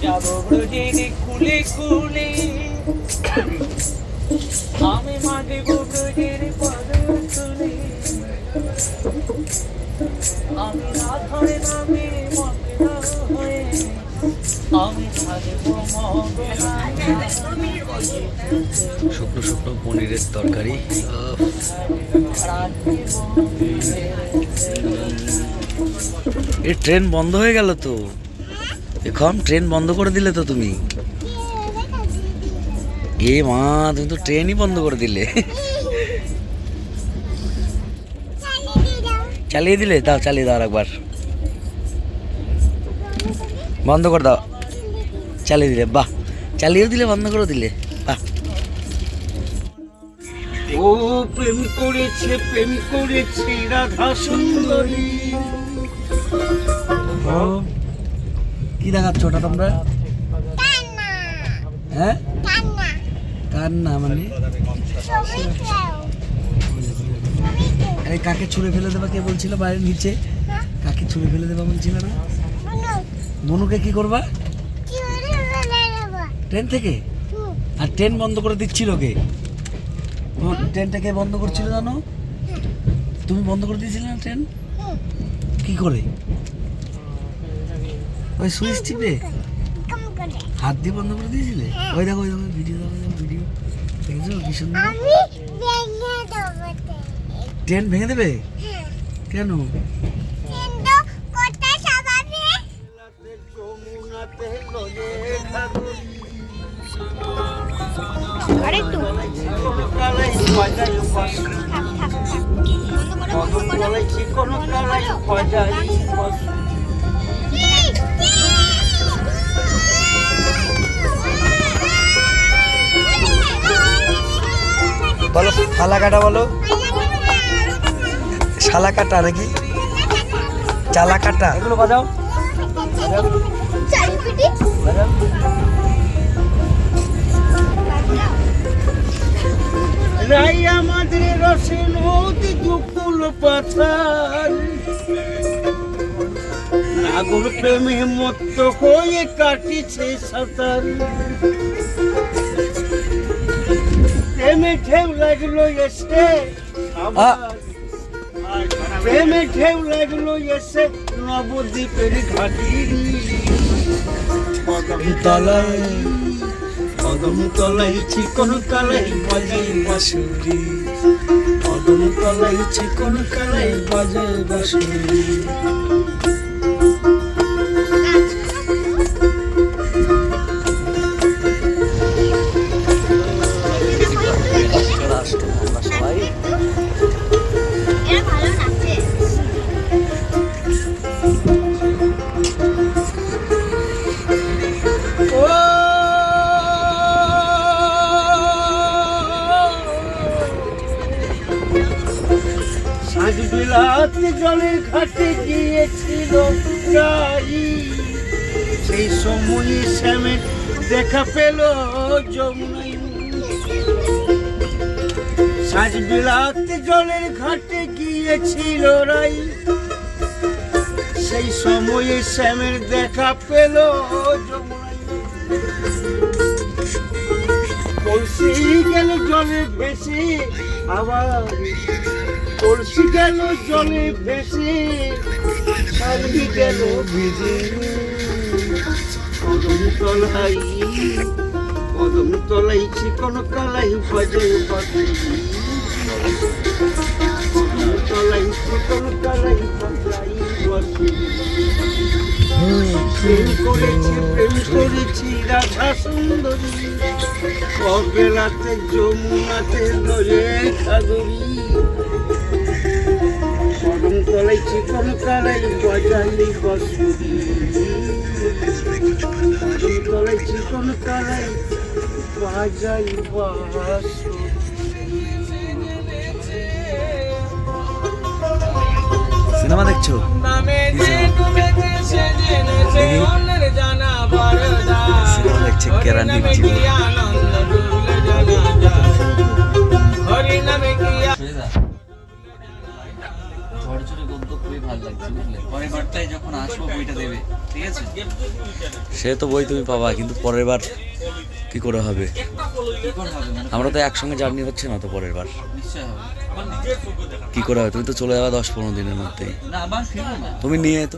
যাব ব্রজের খুলে খুলে আমি মাগব ব্রজের পদতলে আমি রাধার নামে মগ্ন হয়ে আমি থাকবো মগ্ন। শুকনো শুকনো পনিরের তরকারি। এই ট্রেন বন্ধ হয়ে গেল তো, এখন ট্রেন বন্ধ করে দিলে তো তুমি। এ মা, তুমি তো ট্রেনই বন্ধ করে দিলে। চালিয়ে দিলে? দাও চালিয়ে দাও একবার, বন্ধ করে দাও। চালিয়ে দিলে, বাহ, চালিয়েও দিলে বন্ধ করে দিলে, বাহ। ও প্রেম করেছে রাধা সুন্দরী। কি দেখাচ্ছ ওটা তোমরা? হ্যাঁ, কান্না মানে কাকে ছুঁড়ে ফেলে দেবা কে বলছিল বাইরের নিচে? কাকে ছুঁড়ে ফেলে দেবা বলছিল না? মনুকে কি করবা? ট্রেন থেকে? আর ট্রেন বন্ধ করে দিচ্ছিল কে? ট্রেনটাকে বন্ধ করছিল জানো? তুমি বন্ধ করে দিয়েছিলে না ট্রেন? কি করে? ওই সুইচ টিপে হাত দিয়ে বন্ধ করে দিয়েছিলে? ওই দেখো, ওই দেখো, ভিডিও দেখো, ভিডিও দেখেছো কি সুন্দর। ট্রেন ভেঙে দেবে? কেন? বলো শালা কাটা, বলো শালা কাটা নাকি চালা কাটা? এগুলো বাজাও, রাই আমাদের রসে নদী দুকুল পাথার, নাগর প্রেমে মত্ত হয়ে কাটিছে সাঁতার। প্রেমে ঢেউ লাগলো এসে আবার, প্রেমে ঢেউ লাগলো এসে নবদ্বীপের ঘাটি। কদম তলাই চিকন কালাই বাজাই বাঁশুরি, কদম তলাই চিকন কালাই বাজাই বাঁশুরি। জলের ঘাটে গিয়েছিল প্রায়, সেই সময় শ্যামের দেখা পেল যমুনায়। সাজ বিলাতে জলের ঘাটে গিয়েছিল রাই, সেই সময়ে শ্যামের দেখা পেল যমুনায়। কলসি গেল জলে ভেসে, আবার কলসি গেল জলে ভেসে, শাড়ি গেল ভিজে। কদম তলাই চিকন কালাই বাজাই বাঁশুরি, কদম তলাই চিকন কালাই বাজাই বাঁশুরি। প্রেম করেছি রাধা সুন্দরী, কবেলাতে যমুনাতে ধরে খাগরি। কদম তলাই চিকন কালাই বাজাই বাঁশুরি, কদম তলাই চিকন কালাই বাজাই বাঁশুরি। সিনেমা দেখছো? সিনেমা দেখছে কেরানির জীবন। ঝড় ঝড়ে গদ্য খুবই ভালো লাগছে বুঝলে। পরের বারটায় যখন আসবো বইটা দেবে, ঠিক আছে? সে তো বই তুমি পাবা, কিন্তু পরের বার কি করে হবে? কি করে হবে মানে? আমরা তো একসঙ্গে জার্নি হচ্ছে না তো পরের বার নিশ্চয় হবে। কি করে হবে? তুমি তো চলে যাবে 10-15 দিনের মধ্যেই। না আবার ফিরবো না। তুমি নিয়ে তো